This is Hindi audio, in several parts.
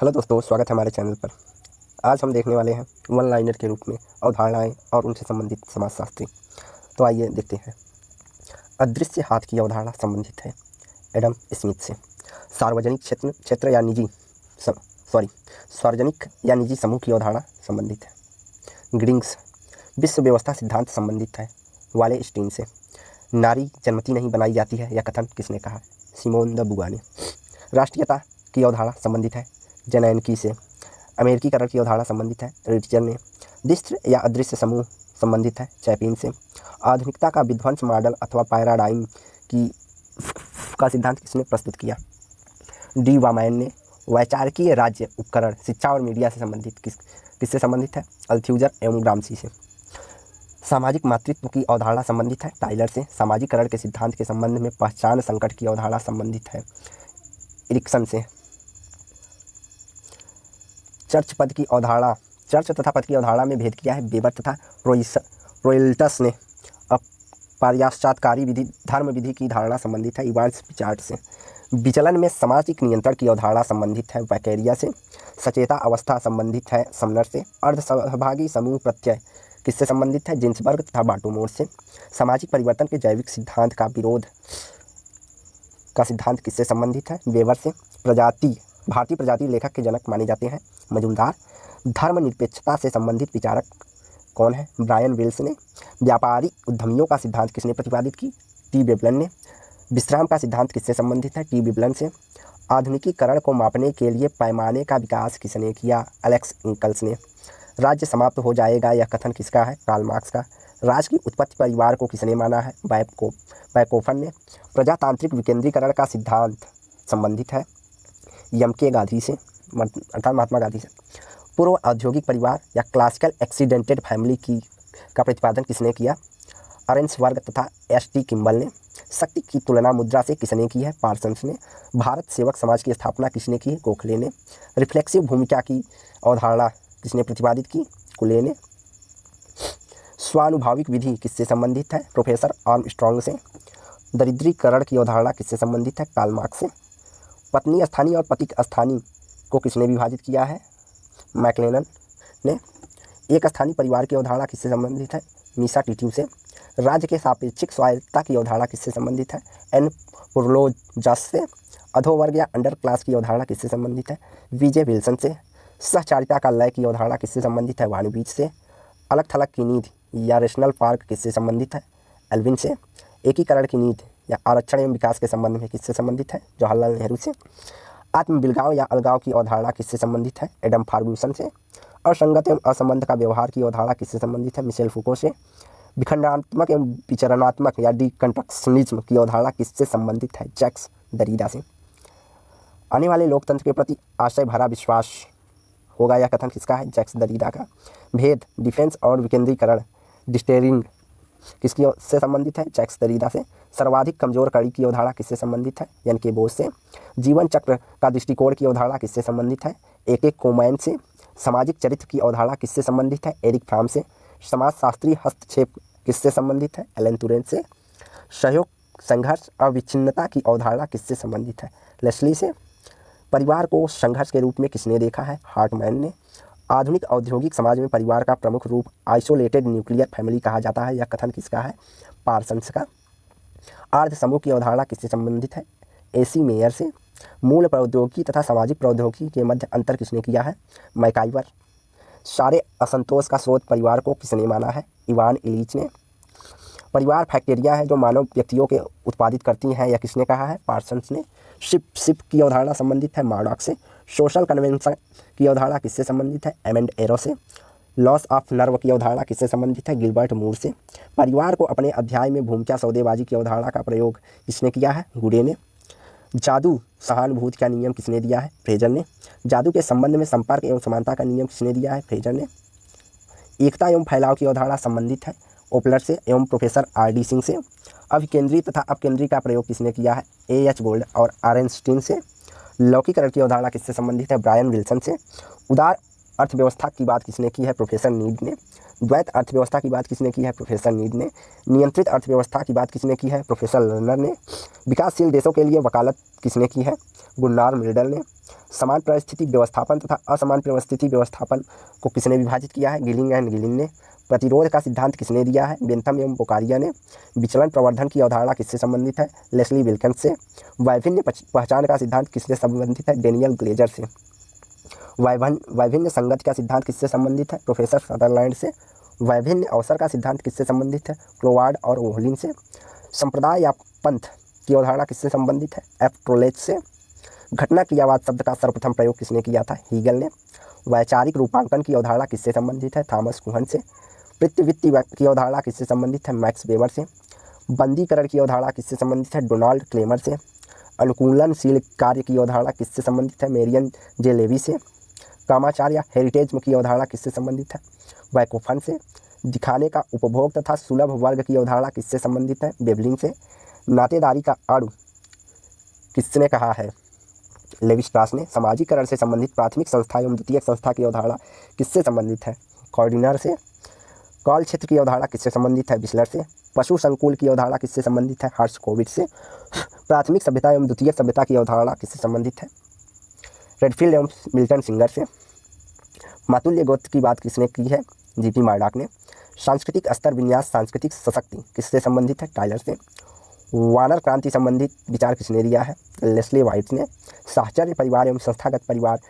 हेलो दोस्तों, स्वागत है हमारे चैनल पर। आज हम देखने वाले हैं वन लाइनर के रूप में अवधारणाएं और उनसे संबंधित समाजशास्त्री। तो आइए देखते हैं। अदृश्य हाथ की अवधारणा संबंधित है एडम स्मिथ से। सार्वजनिक क्षेत्र या निजी सार्वजनिक या निजी समूह की अवधारणा संबंधित है। ग्रिंग्स विश्व व्यवस्था सिद्धांत संबंधित है वाले स्टीन से। नारी जन्मती नहीं बनाई जाती है, यह कथन किसने कहा? सिमोन द बुआ ने। राष्ट्रीयता की अवधारणा संबंधित है जेनेनकी से। अमेरिकीकरण की अवधारणा संबंधित है रिचर ने। दृश्य या अदृश्य समूह संबंधित है चैपिन से। आधुनिकता का विध्वंस मॉडल अथवा पैराडाइम का सिद्धांत किसने प्रस्तुत किया? डी वामैन ने। वैचारिकीय राज्य उपकरण शिक्षा और मीडिया से संबंधित किससे संबंधित है? अल्थ्यूजर एवं ग्रामसी से। सामाजिक मातृत्व की अवधारणा संबंधित है टाइलर से। सामाजिकरण के सिद्धांत के संबंध में पहचान संकट की अवधारणा संबंधित है एरिक्सन से। चर्च तथा पद की अवधारणा में भेद किया है वेबर तथा प्रोइल्टस ने। पाश्चात्कारी विधि धर्म विधि की धारणा संबंधित है इवांस पिचार्ड से। विचलन में सामाजिक नियंत्रण की अवधारणा संबंधित है वैकेरिया से। सचेता अवस्था संबंधित है समनर से। अर्ध सहभागी समूह प्रत्यय किससे संबंधित है? जिन्सबर्ग तथा बाटोमोर से। सामाजिक परिवर्तन के जैविक सिद्धांत का विरोध का सिद्धांत किससे संबंधित है? वेबर से। भारतीय प्रजाति लेखक के जनक माने जाते हैं मजूमदार। धर्मनिरपेक्षता से संबंधित विचारक कौन है? ब्रायन वेल्स ने। व्यापारी उद्यमियों का सिद्धांत किसने प्रतिपादित की? टी वेबलन ने। विश्राम का सिद्धांत किससे संबंधित है? टी वेबलन से। आधुनिकीकरण को मापने के लिए पैमाने का विकास किसने किया? एलेक्स इंकल्स ने। राज्य समाप्त हो जाएगा, यह कथन किसका है? कार्ल मार्क्स का। राज्य की उत्पत्ति परिवार को किसने माना है? बैकोफन ने। प्रजातांत्रिक विकेंद्रीकरण का सिद्धांत संबंधित है यमके गांधी से, अर्थात महात्मा गांधी से। पूर्व औद्योगिक परिवार या क्लासिकल एक्सीडेंटेड फैमिली का प्रतिपादन किसने किया? अरेंसवर्ग तथा एस.टी. किम्बल ने। शक्ति की तुलना मुद्रा से किसने की है? पार्सन्स ने। भारत सेवक समाज की स्थापना किसने की है? गोखले ने। रिफ्लेक्सिव भूमिका की अवधारणा किसने प्रतिपादित की? कुले ने। स्वानुभाविक विधि किससे संबंधित है? प्रोफेसर आर्मस्ट्रॉन्ग से। दरिद्रीकरण की अवधारणा किससे संबंधित है? कार्ल मार्क्स से। पत्नी स्थानीय और पति स्थानीय को किसने विभाजित किया है? मैक्लेनन ने। एक स्थानीय परिवार की अवधारणा किससे संबंधित है? मीसा टिट्यू से। राज्य के सापेक्षिक स्वायत्तता की अवधारणा किससे संबंधित है? एन पुरलोजस से। अधोवर्ग या अंडर क्लास की अवधारणा किससे संबंधित है? वीजे विल्सन से। सहचारिता का लय की अवधारणा किससे संबंधित है? वानुबीच से। अलग थलग की नींद या रेशनल पार्क किससे संबंधित है? एल्विन से। एकीकरण की नींद या आरक्षण एवं विकास के संबंध में किससे संबंधित है? जवाहरलाल नेहरू से। आत्मविलगाव या अलगाव की अवधारणा किससे संबंधित है? एडम फार्ग्यूसन से। और संगत एवं असंबंध का व्यवहार की अवधारणा किससे संबंधित है? मिशेल फूको से। विखंडात्मक एवं विचरणात्मक या डिकंस्ट्रक्शनिज्म की अवधारणा किससे संबंधित है? जैक्स दरीदा से। आने वाले लोकतंत्र के प्रति आशय भरा विश्वास होगा, यह कथन किसका है? जैक्स दरीदा का। भेद डिफेंस और विकेंद्रीकरण डिस्टेरिंग किसकी से संबंधित है? जैक्स दरीदा से। सर्वाधिक कमजोर कड़ी की अवधारणा किससे संबंधित है? एन के बोस से। जीवन चक्र का दृष्टिकोण की अवधारणा किससे संबंधित है? ए कोमैन से। सामाजिक चरित्र की अवधारणा किससे संबंधित है? एरिक फ्राम से। समाजशास्त्री हस्तक्षेप किससे संबंधित है? एलन तुरेन से। सहयोग संघर्ष और विच्छिन्नता की अवधारणा किससे संबंधित है? लेस्ली से। परिवार को संघर्ष के रूप में किसने देखा है? हार्टमैन ने। आधुनिक औद्योगिक समाज में परिवार का प्रमुख रूप आइसोलेटेड न्यूक्लियर फैमिली कहा जाता है, यह कथन किसका है? पार्सन्स का। अर्ध समूह की अवधारणा किससे संबंधित है? एसी मेयर से। मूल प्रौद्योगिकी तथा सामाजिक प्रौद्योगिकी के मध्य अंतर किसने किया है? मैकाइवर। सारे असंतोष का स्रोत परिवार को किसने माना है? इवान इलीच ने। परिवार फैक्टेरिया है जो मानव व्यक्तियों के उत्पादित करती हैं, यह किसने कहा है? पार्सन्स ने। शिप की अवधारणा संबंधित है मार्डॉक से। सोशल कन्वेंशन की अवधारणा किससे संबंधित है? एम एंड एरो से। लॉस ऑफ नर्व की अवधारणा किससे संबंधित है? गिलबर्ट मूर से। परिवार को अपने अध्याय में भूमिका सौदेबाजी की अवधारणा का प्रयोग किसने किया है? गुडे ने। जादू सहानुभूति का नियम किसने दिया है? फ्रेजर ने। जादू के संबंध में संपर्क एवं समानता का नियम किसने दिया है? फ्रेजर ने। एकता एवं फैलाव की अवधारणा संबंधित है ओपलर से एवं प्रोफेसर आर.डी. सिंह से। अभिकेंद्री तथा अपकेंद्री का प्रयोग किसने किया है? ए.एच. गोल्ड और आरेनस्टीन से। लौकिकरण की अवधारणा किससे संबंधित है? ब्रायन विल्सन से। उदार अर्थव्यवस्था की बात किसने की है? प्रोफेसर नीड ने। द्वैत अर्थव्यवस्था की बात किसने की है? प्रोफेसर नीड ने। नियंत्रित अर्थव्यवस्था की बात किसने की है? प्रोफेसर लर्नर ने। विकासशील देशों के लिए वकालत किसने की है? गुन्नार मिल्डल ने। समान परिस्थिति व्यवस्थापन तथा असमान परिस्थिति व्यवस्थापन को किसने विभाजित किया है? गिलिंग एंड गिलिंग ने। प्रतिरोध का सिद्धांत किसने दिया है? बेंथम एवं बोकारिया ने। विचलन प्रवर्धन की अवधारणा किससे संबंधित है? लेस्ली विल्किंस से। वैभिन्न पहचान का सिद्धांत किससे संबंधित है? डेनियल ग्लेजर से। वैभिन्न संगति का सिद्धांत किससे संबंधित है? प्रोफेसर सदरलैंड से। वैभिन्न अवसर का सिद्धांत किससे संबंधित है? क्लोवार्ड और वोहलिन से। संप्रदाय या पंथ की अवधारणा किससे संबंधित है? एफ ट्रोलेच से। घटना क्रियावाद शब्द का सर्वप्रथम प्रयोग किसने किया था? हीगल ने। वैचारिक रूपांकन की अवधारणा किससे संबंधित है? थॉमस कुहन से। प्रत्युत्पत्ति की अवधारणा किससे संबंधित है? मैक्स वेबर से। बंदीकरण की अवधारणा किससे संबंधित है? डोनाल्ड क्लेमर से। अनुकूलनशील कार्य की अवधारणा किससे संबंधित है? मेरियन जे लेवी से। कामाचार या हेरिटेज की अवधारणा किससे संबंधित है? वैकोफन से। दिखाने का उपभोग तथा सुलभ वर्ग की अवधारणा किससे संबंधित है? बेबलिंग से। नातेदारी का अणु किसने कहा है? लेवी स्ट्रास ने। सामाजिकरण से संबंधित प्राथमिक संस्था एवं द्वितीयक संस्था की अवधारणा किससे संबंधित है? कॉर्डिनर से। काल क्षेत्र की अवधारणा किससे संबंधित है? बिस्लर से। पशु संकुल की अवधारणा किससे संबंधित है? हर्शकोविच से। प्राथमिक सभ्यता एवं द्वितीयक सभ्यता की अवधारणा किससे संबंधित है? रेडफील्ड एवं मिल्टन सिंगर से। मातुल्य गोत्र की बात किसने की है? जीपी मार्डॉक ने। सांस्कृतिक स्तर विन्यास सांस्कृतिक सशक्ति किससे संबंधित है? टाइलर से। वानर क्रांति संबंधित विचार किसने दिया है? लेस्ली वाइट ने। साहचर्य परिवार एवं संस्थागत परिवार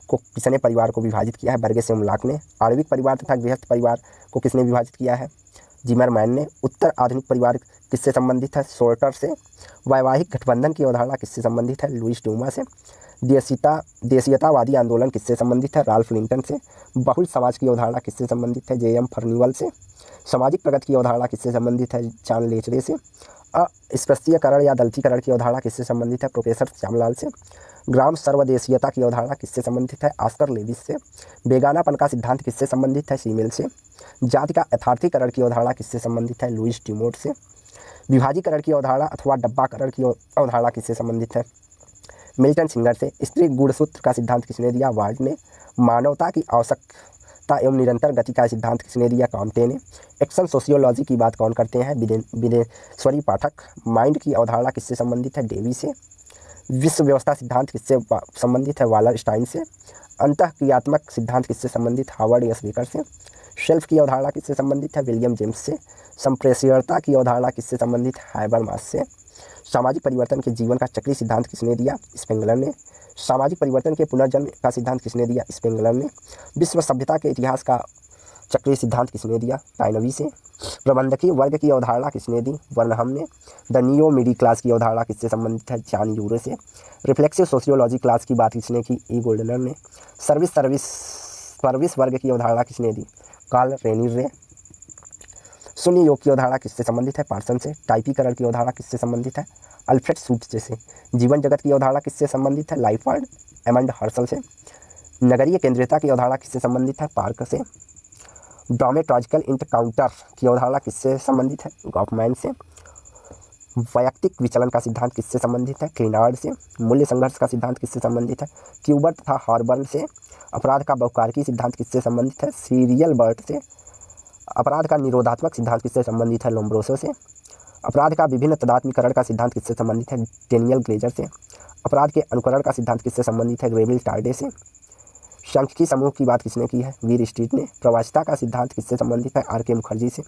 को किसने परिवार को विभाजित किया है? बर्गेस एवं लॉक ने। आणविक परिवार तथा गृहस्थ परिवार को किसने विभाजित किया है? जिमरमैन ने। उत्तर आधुनिक परिवार किससे संबंधित है? सोर्टर से। वैवाहिक गठबंधन की अवधारणा किससे संबंधित है? लुइस डूमा से। देशीयतावादी आंदोलन किससे संबंधित है? राल्फ लिंटन से। बहुल समाज की अवधारणा किससे संबंधित है? जे.एम. फर्निवल से। सामाजिक प्रगति की अवधारणा किससे संबंधित है? जॉन लेचरे से। अस्पृश्यकरण या दलितीकरण की अवधारणा किससे संबंधित है? प्रोफेसर श्यामलाल से। ग्राम सर्वदेशीयता की अवधारणा किससे संबंधित है? ऑस्कर लेविस से। बेगानापन का सिद्धांत किससे संबंधित है? सीमेल से। जाति का यथार्थीकरण की अवधारणा किससे संबंधित है? लुइस ड्यूमोट से। विभाजीकरण की अवधारणा अथवा डब्बाकरण की अवधारणा किससे संबंधित है? मिल्टन सिंगर से। स्त्री गुणसूत्र का सिद्धांत किसने दिया? वार्ड ने। मानवता की आवश्यकता एवं निरंतर गति का सिद्धांत किसने दिया? कॉम्टे ने। एक्शन सोशियोलॉजी की बात कौन करते हैं? बिनेश्वरी पाठक। माइंड की अवधारणा किससे संबंधित है? डेवी से। विश्व व्यवस्था सिद्धांत किससे संबंधित है? वालरस्टाइन से। अंतःक्रियात्मक सिद्धांत किससे संबंधित? हार्वर्ड एस बेकर से। शेल्फ की अवधारणा किससे संबंधित है? विलियम जेम्स से। संप्रेषणीयता की अवधारणा किससे संबंधित है? हाइबरमास से। सामाजिक परिवर्तन के जीवन का चक्रीय सिद्धांत किसने दिया? स्पेंगलर ने। सामाजिक परिवर्तन के पुनर्जन्म का सिद्धांत किसने दिया? स्पेंगलर ने। विश्व सभ्यता के इतिहास का चक्रीय सिद्धांत किसने दिया? टाइनवी से। प्रबंधकीय वर्ग की अवधारणा किसने दी? वर्नहम ने। द नियो मिडिल क्लास की अवधारणा किससे संबंधित है? जॉन यूरे से। रिफ्लेक्सिव सोशियोलॉजी क्लास की बात किसने की? ई गोल्डनर ने। सर्विस वर्ग की अवधारणा किसने दी? कार्ल रेनिर ने। शून्य योग की अवधारणा किससे संबंधित है? पार्सन से। टाइपीकरण की अवधारणा किससे संबंधित है? अल्फ्रेड शूट्स से। जीवन जगत की अवधारणा किससे संबंधित है? लाइफवर्ड एमंड हर्सल से। नगरीय केंद्रीयता की अवधारणा किससे संबंधित है? पार्क से। ड्रामेटोलॉजिकल इंटरकाउंटर की अवधारणा किससे संबंधित है? गॉफमैन से। वैयक्तिक विचलन का सिद्धांत किससे संबंधित है? क्लिनार्ड से। मूल्य संघर्ष का सिद्धांत किससे संबंधित है? क्यूबर्ट तथा हॉर्बर्न से। अपराध का बहुकारकी सिद्धांत किससे संबंधित है? सीरियल बर्ट से। अपराध का निरोधात्मक सिद्धांत किससे संबंधित है? लोम्ब्रोसो से। अपराध का विभिन्न तदात्मीकरण का सिद्धांत किससे संबंधित है? डेनियल ग्लेजर से। अपराध के अनुकरण का सिद्धांत किससे संबंधित है? ग्रेविल टार्डे से। सांख्यिकी समूह की बात किसने की है? वीर स्ट्रीट ने। प्रवासिता का सिद्धांत किससे संबंधित है? आर के मुखर्जी से।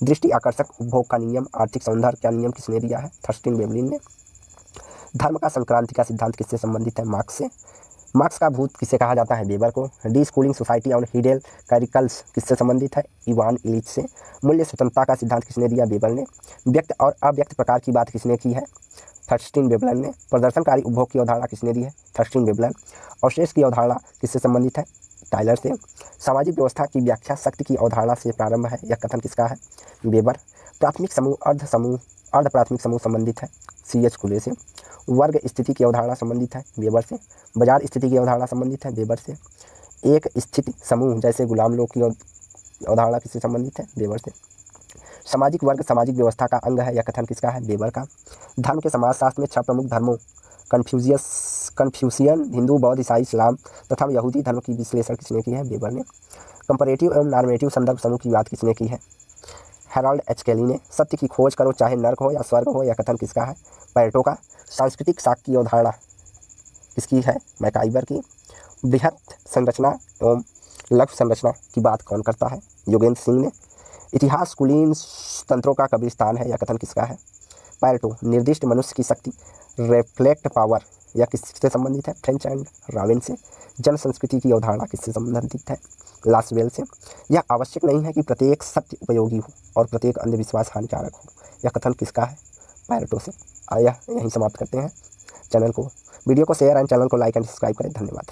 दृष्टि आकर्षक उपभोग का नियम आर्थिक सौंदर्य का नियम किसने दिया है? थर्स्टिन वेबलिन ने। धर्म का संक्रांति का सिद्धांत किससे संबंधित है? मार्क्स से। मार्क्स का भूत किसे कहा जाता है? वेबर को। डी स्कूलिंग सोसाइटी और हिडेल कैरिकल्स किससे संबंधित है? इवान इलिच से। मूल्य स्वतंत्रता का सिद्धांत किसने दिया? वेबर ने। व्यक्त और अव्यक्त प्रकार की बात किसने की है? थर्स्टिन वेबलन ने। प्रदर्शनकारी उपभोग की अवधारणा किसने दी है? थर्स्टिन वेबलन। अवशेष की अवधारणा किससे संबंधित है? टाइलर से। सामाजिक व्यवस्था की व्याख्या शक्ति की अवधारणा से प्रारंभ है, यह कथन किसका है? वेबर। प्राथमिक समूह अर्ध प्राथमिक समूह संबंधित है, C.H. कुले से। वर्ग स्थिति की अवधारणा संबंधित है, वेबर से। बाजार स्थिति की अवधारणा संबंधित है, वेबर से। एक स्थिति समूह जैसे गुलाम लोग की अवधारणा किससे संबंधित है? वेबर से। सामाजिक वर्ग सामाजिक व्यवस्था का अंग है, यह कथन किसका है? वेबर का। धर्म के समाजशास्त्र में 6 प्रमुख धर्मों कन्फ्यूशियन, हिंदू, बौद्ध, ईसाई, इस्लाम तथा यहूदी धर्म की विश्लेषण किसने की है? वेबर ने। कंपैरेटिव एवं नॉर्मेटिव संदर्भ समूह की बात किसने की है? हैरोल्ड एच केली ने। सत्य की खोज करो चाहे नर्क हो या स्वर्ग हो, यह कथन किसका है? पैरेटो का। सांस्कृतिक साख की अवधारणा किसकी है? मैकाइवर की। बृहत संरचना एवं लघु संरचना की बात कौन करता है? योगेंद्र सिंह ने। इतिहास कुलीन तंत्रों का कब्रिस्तान है, यह कथन किसका है? पैरेटो। निर्दिष्ट मनुष्य की शक्ति रिफ्लेक्ट पावर, यह किससे संबंधित है? फ्रेंच एंड राविन से। जन संस्कृति की अवधारणा किससे संबंधित है? लासवेल से। यह आवश्यक नहीं है कि प्रत्येक सत्य उपयोगी हो और प्रत्येक अंधविश्वास हानिकारक हो, यह कथन किसका है? पैरेटो से। यहीं समाप्त करते हैं। वीडियो को शेयर एंड चैनल को लाइक एंड सब्सक्राइब करें। धन्यवाद।